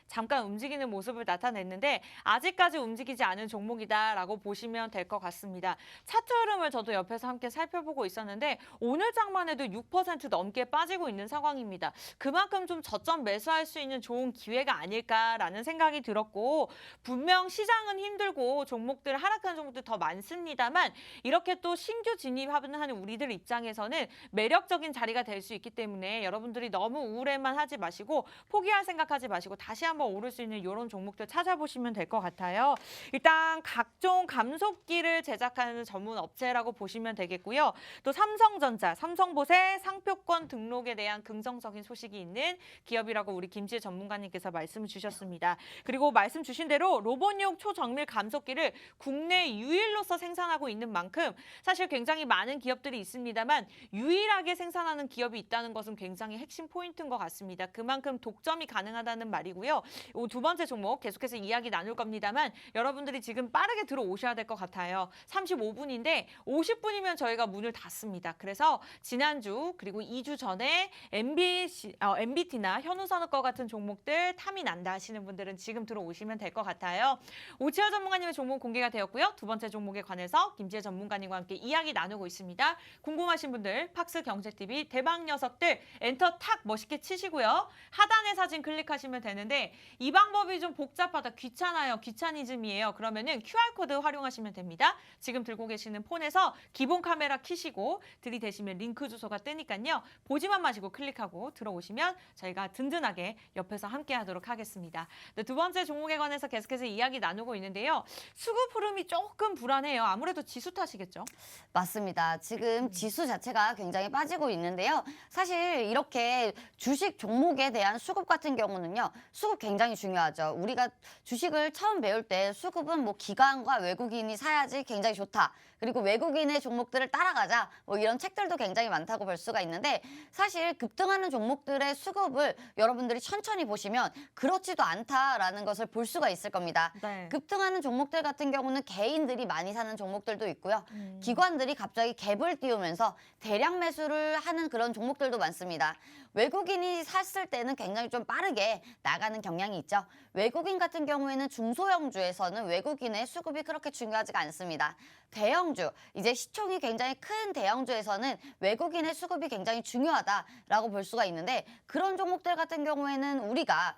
잠깐 움직이는 모습을 나타냈는데, 아직까지 움직이지 않은 종목이다라고 보시면 될 것 같습니다. 차트 흐름을 저도 옆에서 함께 살펴보고 있었는데, 오늘 장만 해도 6% 넘게 빠지고 있는 상황입니다. 그만큼 좀 저점 매수할 수 있는 좋은 기회가 아닐까라는 생각이 들었고, 분명 시장은 힘들고 종목들 하락하는 종목들 더 많습니다만, 이렇게 또 신규 진입하는 우리들 입장에서는 매력적인 자리가 될 수 있기 때문에 여러분들이 너무 우울해만 하지 마시고, 포기할 생각하지 마시고 다시 한번 오를 수 있는 이런 종목들 찾아보시면 될 것 같아요. 일단 각종 감속기를 제작하는 전문 업체라고 보시면 되겠고요. 또 삼성봇의 상표권 등록에 대한 긍정적인 소식이 있는 기업이라고 우리 김지혜 전문가님께서 말씀을 주셨습니다. 그리고 말씀 주신 대로 로봇용 초정밀 감속기를 국내 유일로서 생산하고 있는 만큼, 사실 굉장히 많은 기업들이 있습니다만 유일하게 생산하는 기업이 있다는 것은 굉장히 핵심 포인트인 것 같습니다. 그만큼 독점이 가능하다는 말이고요. 이 두 번째 종목 계속해서 이야기 나눌 겁니다만, 여러분들이 지금 빠르게 들어오셔야 될 것 같아요. 35분인데 50분이면 저희가 문을 닫습니다. 그래서 지난주 그리고 2주 전에 MBT나 현우산업과 같은 종목들 탐이 난다 하시는 분들은 지금 들어오시면 될 것 같아요. 오치아 전문가님의 종목 공개가 되었고요. 두 번째 종목에 관해서 김지혜 전문가님과 함께 이야기 나누고 있습니다. 궁금하신 분들 팍스 경제TV 대박 녀석들 엔터 탁 멋있게 치시고요. 하단의 사진 클릭하시면 되는데, 이 방법이 좀 복잡하다, 귀찮아요, 귀차니즘이에요. 그러면은 QR코드 활용하시면 됩니다. 지금 들고 계시는 폰에서 기본 카메라 켜시고 들이대시면 링크 주소가 뜨니까요. 보지만 마시고 클릭하고 들어오시면 저희가 든든하게 옆에서 함께 하도록 하겠습니다. 네, 두 번째 종목에 관해서 계속해서 이야기 나누고 있는데요. 수급 흐름이 조금 불안해요. 아무래도 지수 탓이겠죠? 맞습니다. 지금 지수 자체가 굉장히 빠지고 있는데요. 사실 이렇게 주식 종목에 대한 수급 같은 경우는요, 수급 굉장히 중요하죠. 우리가 주식을 처음 배울 때 수급은 뭐 기관과 외국인이 사야지 굉장히 좋다, 그리고 외국인의 종목들을 따라가자, 뭐 이런 책들도 굉장히 많다고 볼 수가 있는데, 사실 급등하는 종목들의 수급을 여러분들이 천천히 보시면 그렇지도 않다라는 것을 볼 수가 있을 겁니다. 네. 급등하는 종목들 같은 경우는 개인들이 많이 사는 종목들도 있고요. 기관들이 갑자기 갭을 띄우면서 대량 매수를 하는 그런 종목들도 많습니다. 외국인이 샀을 때는 굉장히 좀 빠르게 나가는 경향이 있죠. 외국인 같은 경우에는 중소형주에서는 외국인의 수급이 그렇게 중요하지가 않습니다. 대형주, 이제 시총이 굉장히 큰 대형주에서는 외국인의 수급이 굉장히 중요하다라고 볼 수가 있는데, 그런 종목들 같은 경우에는 우리가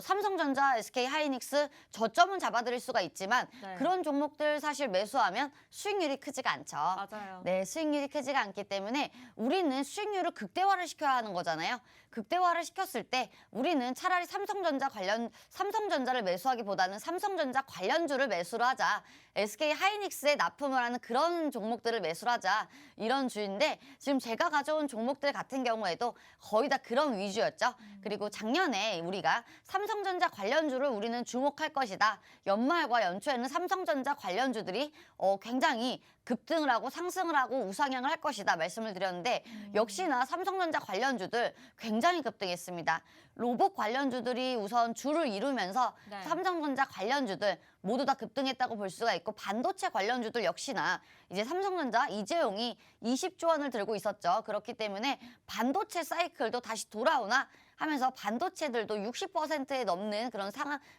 삼성전자, SK하이닉스 저점은 잡아드릴 수가 있지만, 네. 그런 종목들 사실 매수하면 수익률이 크지가 않죠. 맞아요. 네, 수익률이 크지가 않기 때문에 우리는 수익률을 극대화를 시켜야 하는 거잖아요. 극대화를 시켰을 때 우리는 차라리 삼성전자를 매수하기보다는 삼성전자 관련주를 매수를 하자, SK하이닉스에 납품을 하는 그런 종목들을 매수를 하자, 이런 주인데, 지금 제가 가져온 종목들 같은 경우에도 거의 다 그런 위주였죠. 그리고 작년에 우리가 삼성전자 관련주를 우리는 주목할 것이다, 연말과 연초에는 삼성전자 삼성전자 관련주들이 굉장히 급등을 하고 상승을 하고 우상향을 할 것이다 말씀을 드렸는데 역시나 삼성전자 관련주들 굉장히 급등했습니다. 로봇 관련주들이 우선 주를 이루면서 네. 삼성전자 관련주들 모두 다 급등했다고 볼 수가 있고 반도체 관련주들 역시나 이제 삼성전자 이재용이 20조 원을 들고 있었죠. 그렇기 때문에 반도체 사이클도 다시 돌아오나 하면서 반도체들도 60%에 넘는 그런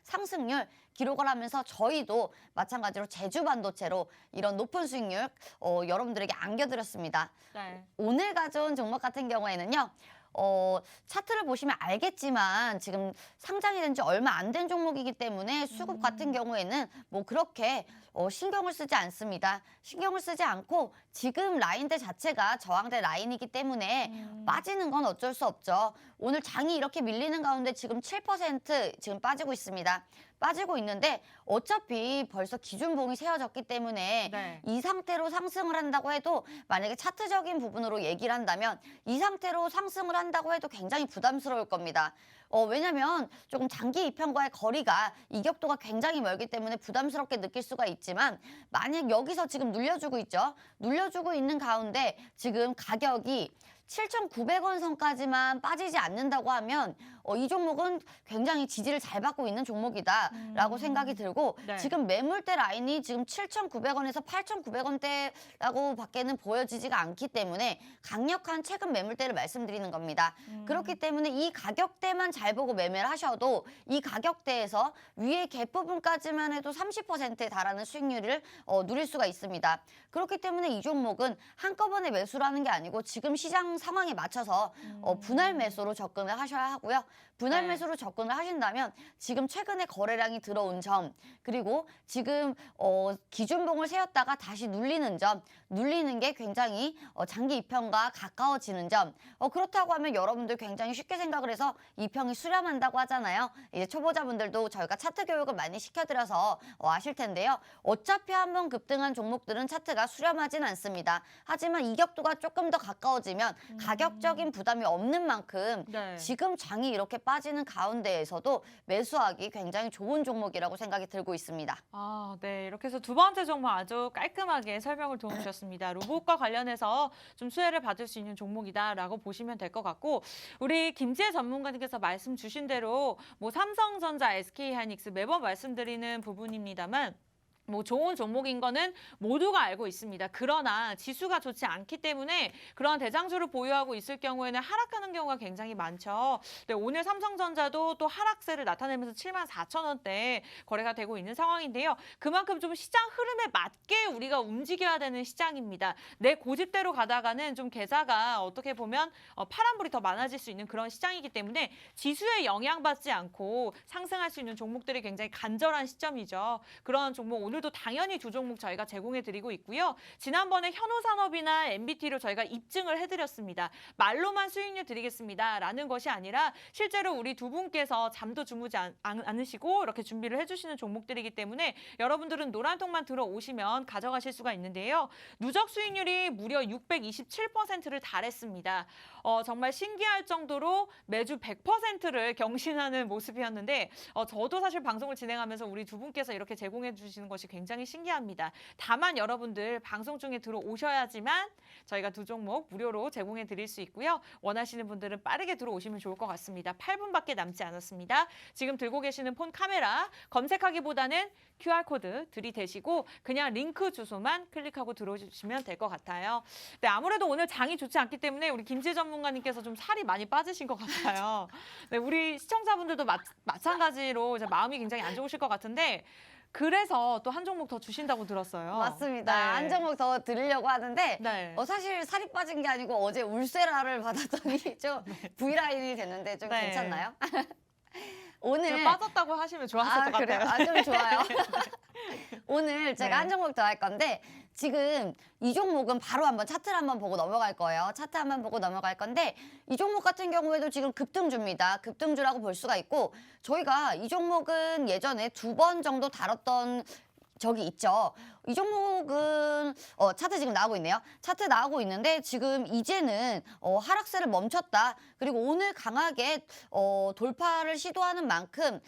상승률 기록을 하면서 저희도 마찬가지로 제주 반도체로 이런 높은 수익률 여러분들에게 안겨드렸습니다. 네. 오늘 가져온 종목 같은 경우에는요. 차트를 보시면 알겠지만 지금 상장이 된 지 얼마 안 된 종목이기 때문에 수급 같은 경우에는 뭐 그렇게 신경을 쓰지 않습니다. 신경을 쓰지 않고 지금 라인대 자체가 저항대 라인이기 때문에 빠지는 건 어쩔 수 없죠. 오늘 장이 이렇게 밀리는 가운데 지금 7% 지금 빠지고 있습니다. 빠지고 있는데 어차피 벌써 기준봉이 세워졌기 때문에 네. 이 상태로 상승을 한다고 해도 만약에 차트적인 부분으로 얘기를 한다면 이 상태로 상승을 한다고 해도 굉장히 부담스러울 겁니다. 왜냐면 조금 장기 이평과의 거리가 이격도가 굉장히 멀기 때문에 부담스럽게 느낄 수가 있지만 만약 여기서 지금 눌려주고 있죠. 눌려주고 있는 가운데 지금 가격이 7,900원 선까지만 빠지지 않는다고 하면 이 종목은 굉장히 지지를 잘 받고 있는 종목이다라고 생각이 들고 네. 지금 매물대 라인이 지금 7,900원에서 8,900원대라고 밖에는 보여지지가 않기 때문에 강력한 최근 매물대를 말씀드리는 겁니다. 그렇기 때문에 이 가격대만 잘 보고 매매를 하셔도 이 가격대에서 위에 갭 부분까지만 해도 30%에 달하는 수익률을 누릴 수가 있습니다. 그렇기 때문에 이 종목은 한꺼번에 매수를 하는 게 아니고 지금 시장 상황에 맞춰서 분할 매수로 접근을 하셔야 하고요. 분할 네. 매수로 접근을 하신다면 지금 최근에 거래량이 들어온 점 그리고 지금 기준봉을 세웠다가 다시 눌리는 점 눌리는 게 굉장히 장기 이평과 가까워지는 점 그렇다고 하면 여러분들 굉장히 쉽게 생각을 해서 이평이 수렴한다고 하잖아요. 이제 초보자분들도 저희가 차트 교육을 많이 시켜드려서 아실 텐데요. 어차피 한번 급등한 종목들은 차트가 수렴하진 않습니다. 하지만 이격도가 조금 더 가까워지면 가격적인 부담이 없는 만큼 네. 지금 장이 이렇게 빠지는 가운데에서도 매수하기 굉장히 좋은 종목이라고 생각이 들고 있습니다. 아, 네. 이렇게 해서 두 번째 종목 아주 깔끔하게 설명을 도와주셨습니다. 로봇과 관련해서 좀 수혜를 받을 수 있는 종목이다라고 보시면 될 것 같고 우리 김지혜 전문가님께서 말씀 주신 대로 뭐 삼성전자, SK하이닉스 매번 말씀드리는 부분입니다만 뭐 좋은 종목인 거는 모두가 알고 있습니다. 그러나 지수가 좋지 않기 때문에 그런 대장주를 보유하고 있을 경우에는 하락하는 경우가 굉장히 많죠. 네, 오늘 삼성전자도 또 하락세를 나타내면서 74,000원대 거래가 되고 있는 상황인데요. 그만큼 좀 시장 흐름에 맞게 우리가 움직여야 되는 시장입니다. 내 고집대로 가다가는 좀 계좌가 어떻게 보면 파란불이 더 많아질 수 있는 그런 시장이기 때문에 지수에 영향받지 않고 상승할 수 있는 종목들이 굉장히 간절한 시점이죠. 그런 종목 오늘도 당연히 두 종목 저희가 제공해드리고 있고요. 지난번에 현호산업이나 MBT로 저희가 입증을 해드렸습니다. 말로만 수익률 드리겠습니다라는 것이 아니라 실제로 우리 두 분께서 잠도 주무지 않으시고 이렇게 준비를 해주시는 종목들이기 때문에 여러분들은 노란통만 들어오시면 가져가실 수가 있는데요. 누적 수익률이 무려 627%를 달했습니다. 정말 신기할 정도로 매주 100%를 경신하는 모습이었는데 저도 사실 방송을 진행하면서 우리 두 분께서 이렇게 제공해 주시는 것이 굉장히 신기합니다. 다만 여러분들 방송 중에 들어오셔야지만 저희가 두 종목 무료로 제공해 드릴 수 있고요. 원하시는 분들은 빠르게 들어오시면 좋을 것 같습니다. 8분밖에 남지 않았습니다. 지금 들고 계시는 폰 카메라 검색하기보다는 QR코드 들이대시고 그냥 링크 주소만 클릭하고 들어오시면 될 것 같아요. 네, 아무래도 오늘 장이 좋지 않기 때문에 우리 김지혜 전문가님께서 좀 살이 많이 빠지신 것 같아요. 네, 우리 시청자분들도 마찬가지로 이제 마음이 굉장히 안 좋으실 것 같은데 그래서 또 한 종목 더 주신다고 들었어요. 맞습니다. 네. 한 종목 더 드리려고 하는데 네. 사실 살이 빠진 게 아니고 어제 울세라를 받았더니 좀 V라인이 됐는데 좀 네. 괜찮나요? 오늘 빠졌다고 하시면 좋았을 것 그래요? 같아요. 좀 좋아요. 오늘 제가 네. 한 종목 더 할 건데 지금 이 종목은 바로 한번 차트를 한번 보고 넘어갈 거예요. 차트 한번 보고 넘어갈 건데 이 종목 같은 경우에도 지금 급등주입니다. 급등주라고 볼 수가 있고 저희가 이 종목은 예전에 2번 정도 다뤘던 적이 있죠. 이 종목은 차트 지금 나오고 있네요. 차트 나오고 있는데 지금 이제는 하락세를 멈췄다. 그리고 오늘 강하게 돌파를 시도하는 만큼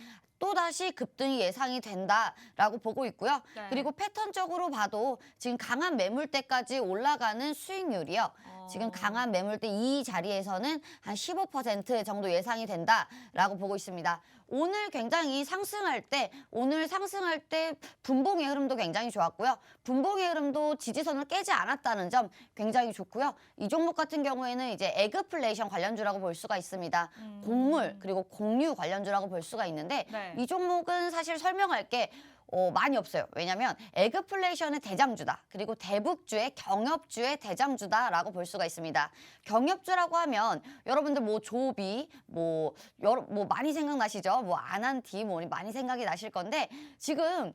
또다시 급등이 예상이 된다라고 보고 있고요. 네. 그리고 패턴적으로 봐도 지금 강한 매물대까지 올라가는 수익률이요. 지금 강한 매물대 이 자리에서는 한 15% 정도 예상이 된다라고 보고 있습니다. 오늘 상승할 때 분봉의 흐름도 굉장히 좋았고요. 분봉의 흐름도 지지선을 깨지 않았다는 점 굉장히 좋고요. 이 종목 같은 경우에는 이제 에그플레이션 관련주라고 볼 수가 있습니다. 곡물 그리고 곡류 관련주라고 볼 수가 있는데 네. 이 종목은 사실 설명할 게 많이 없어요. 왜냐하면 에그플레이션의 대장주다. 그리고 대북주의 경협주의 대장주다라고 볼 수가 있습니다. 경협주라고 하면 여러분들 뭐 조비, 뭐 많이 생각나시죠? 뭐 아난티 뭐 많이 생각이 나실 건데 지금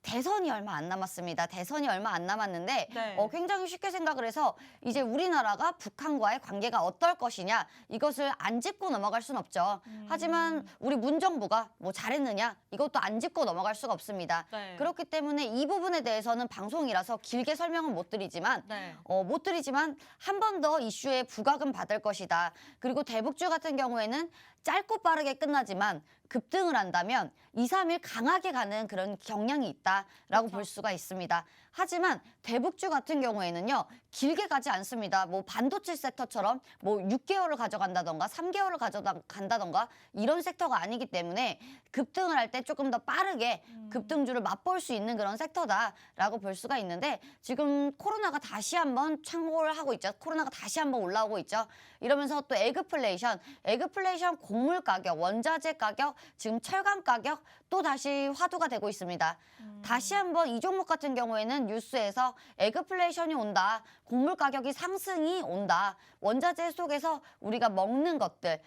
대선이 얼마 안 남았습니다. 대선이 얼마 안 남았는데 네. 굉장히 쉽게 생각을 해서 이제 우리나라가 북한과의 관계가 어떨 것이냐 이것을 안 짚고 넘어갈 순 없죠. 하지만 우리 문정부가 뭐 잘했느냐 이것도 안 짚고 넘어갈 수가 없습니다. 네. 그렇기 때문에 이 부분에 대해서는 방송이라서 길게 설명은 못 드리지만 네. 한 번 더 이슈에 부각은 받을 것이다. 그리고 대북주 같은 경우에는 짧고 빠르게 끝나지만 급등을 한다면 2, 3일 강하게 가는 그런 경향이 있다라고 볼 수가 있습니다. 하지만 대북주 같은 경우에는요. 길게 가지 않습니다. 뭐 반도체 섹터처럼 뭐 6개월을 가져간다던가 3개월을 가져간다던가 이런 섹터가 아니기 때문에 급등을 할 때 조금 더 빠르게 급등주를 맛볼 수 있는 그런 섹터다라고 볼 수가 있는데 지금 코로나가 다시 한번 창궐을 하고 있죠. 코로나가 다시 한번 올라오고 있죠. 이러면서 또 에그플레이션 곡물 가격, 원자재 가격, 지금 철강 가격 또 다시 화두가 되고 있습니다. 다시 한번 이 종목 같은 경우에는 뉴스에서 에그플레이션이 온다. 곡물 가격이 상승이 온다. 원자재 속에서 우리가 먹는 것들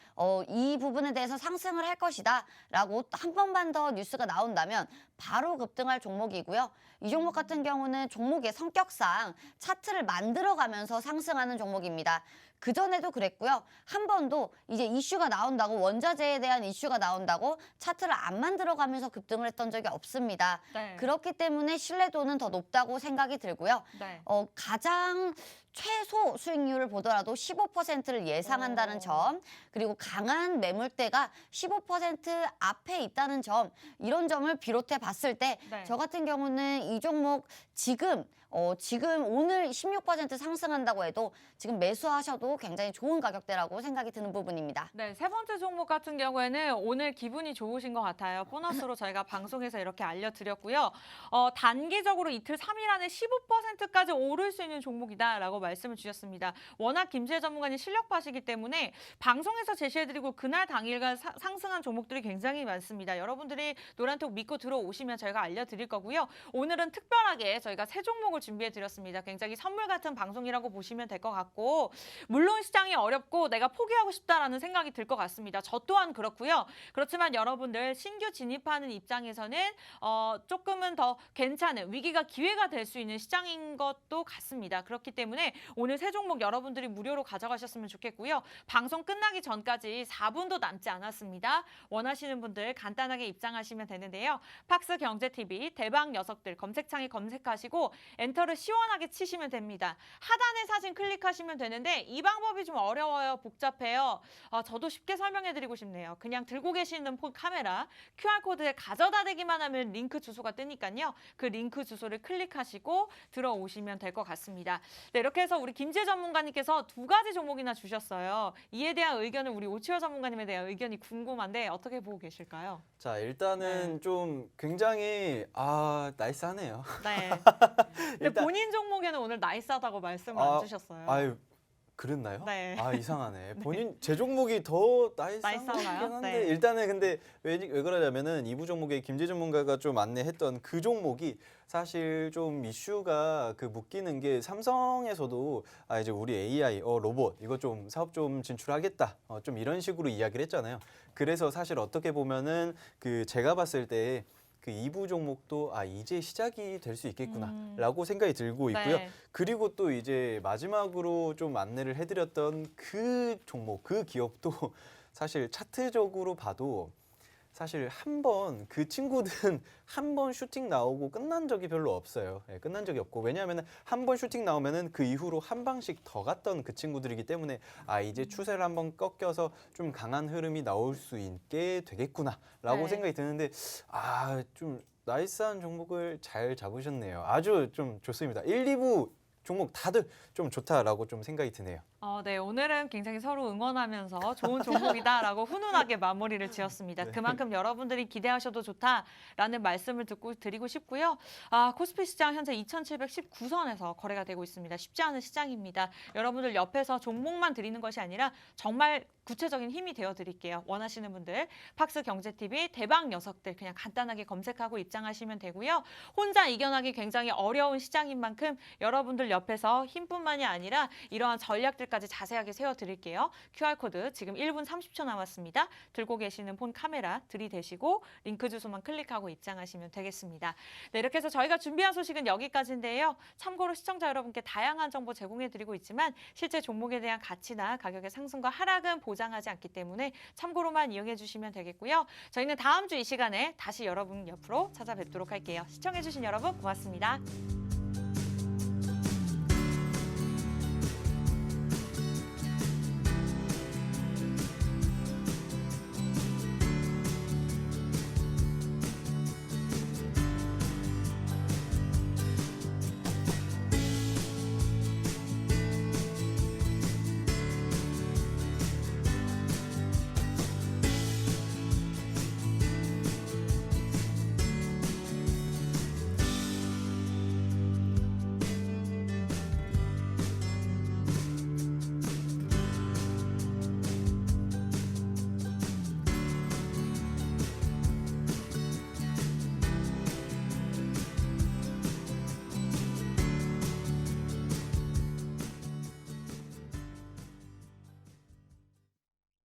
이 부분에 대해서 상승을 할 것이다 라고 한 번만 더 뉴스가 나온다면 바로 급등할 종목이고요. 이 종목 같은 경우는 종목의 성격상 차트를 만들어가면서 상승하는 종목입니다. 그전에도 그랬고요. 한 번도 이제 이슈가 나온다고 원자재에 대한 이슈가 나온다고 차트를 안 만들어가면서 급등을 했던 적이 없습니다. 네. 그렇기 때문에 신뢰도는 더 높다고 생각이 들고요. 네. 가장 최소 수익률을 보더라도 15%를 예상한다는 점, 그리고 강한 매물대가 15% 앞에 있다는 점, 이런 점을 비롯해 봤을 때 네. 저 같은 경우는 이 종목 지금 오늘 16% 상승한다고 해도 지금 매수하셔도 굉장히 좋은 가격대라고 생각이 드는 부분입니다. 네, 세 번째 종목 같은 경우에는 오늘 기분이 좋으신 것 같아요. 보너스로 저희가 방송에서 이렇게 알려드렸고요. 단기적으로 이틀 3일 안에 15%까지 오를 수 있는 종목이다라고 말씀을 주셨습니다. 워낙 김지혜 전문가님 실력파시기 때문에 방송에서 제시해드리고 그날 당일간 상승한 종목들이 굉장히 많습니다. 여러분들이 노란톡 믿고 들어오시면 저희가 알려드릴 거고요. 오늘은 특별하게 저희가 세 종목을 준비해드렸습니다. 굉장히 선물 같은 방송이라고 보시면 될 것 같고 물론 시장이 어렵고 내가 포기하고 싶다라는 생각이 들 것 같습니다. 저 또한 그렇고요. 그렇지만 여러분들 신규 진입하는 입장에서는 조금은 더 괜찮은 위기가 기회가 될 수 있는 시장인 것도 같습니다. 그렇기 때문에 오늘 세 종목 여러분들이 무료로 가져가셨으면 좋겠고요. 방송 끝나기 전까지 4분도 남지 않았습니다. 원하시는 분들 간단하게 입장하시면 되는데요. 팍스 경제TV 대박 녀석들 검색창에 검색하시고 엔터를 시원하게 치시면 됩니다. 하단에 사진 클릭하시면 되는데 이 방법이 좀 어려워요. 복잡해요. 저도 쉽게 설명해드리고 싶네요. 그냥 들고 계시는 폰 카메라 QR코드에 가져다 대기만 하면 링크 주소가 뜨니까요. 그 링크 주소를 클릭하시고 들어오시면 될 것 같습니다. 네, 이렇게 해서 우리 김지혜 전문가님께서 2가지 종목이나 주셨어요. 이에 대한 의견은 우리 오치호 전문가님에 대한 의견이 궁금한데 어떻게 보고 계실까요? 자, 일단은 좀 굉장히 나이스하네요. 네. 근데 일단- 본인 종목에는 오늘 나이스하다고 말씀을 안 주셨어요. 아유, 그랬나요? 네. 이상하네. 본인 제 종목이 더 나이스한 것 나이스한가요? 같긴 한데 네. 일단은 근데 왜 그러냐면은 2부 종목에 김재 전문가가 좀 안내했던 그 종목이 사실 좀 이슈가 묶이는 게 삼성에서도 이제 우리 AI 로봇 이거 좀 사업 좀 진출하겠다 좀 이런 식으로 이야기를 했잖아요. 그래서 사실 어떻게 보면은 제가 봤을 때 그 2부 종목도 이제 시작이 될 수 있겠구나라고 생각이 들고 있고요. 네. 그리고 또 이제 마지막으로 좀 안내를 해드렸던 그 종목, 그 기업도 사실 차트적으로 봐도 사실 그 친구들은 한 번 슈팅 나오고 끝난 적이 별로 없어요. 예, 끝난 적이 없고 왜냐하면 한 번 슈팅 나오면은 그 이후로 한 방씩 더 갔던 그 친구들이기 때문에 이제 추세를 한번 꺾여서 좀 강한 흐름이 나올 수 있게 되겠구나라고 네. 생각이 드는데 좀 나이스한 종목을 잘 잡으셨네요. 아주 좀 좋습니다. 1, 2부 종목 다들 좀 좋다라고 좀 생각이 드네요. 네, 오늘은 굉장히 서로 응원하면서 좋은 종목이다라고 훈훈하게 마무리를 지었습니다. 네. 그만큼 여러분들이 기대하셔도 좋다라는 말씀을 드리고 싶고요. 코스피 시장 현재 2,719선에서 거래가 되고 있습니다. 쉽지 않은 시장입니다. 여러분들 옆에서 종목만 드리는 것이 아니라 정말 구체적인 힘이 되어드릴게요. 원하시는 분들 팍스 경제TV 대박 녀석들 그냥 간단하게 검색하고 입장하시면 되고요. 혼자 이겨나기 굉장히 어려운 시장인 만큼 여러분들 옆에서 힘뿐만이 아니라 이러한 전략들까지 자세하게 세워드릴게요. QR코드 지금 1분 30초 남았습니다. 들고 계시는 폰 카메라 들이대시고 링크 주소만 클릭하고 입장하시면 되겠습니다. 네, 이렇게 해서 저희가 준비한 소식은 여기까지인데요. 참고로 시청자 여러분께 다양한 정보 제공해드리고 있지만 실제 종목에 대한 가치나 가격의 상승과 하락은 보장하지 않기 때문에 참고로만 이용해 주시면 되겠고요. 저희는 다음 주 이 시간에 다시 여러분 옆으로 찾아뵙도록 할게요. 시청해주신 여러분 고맙습니다.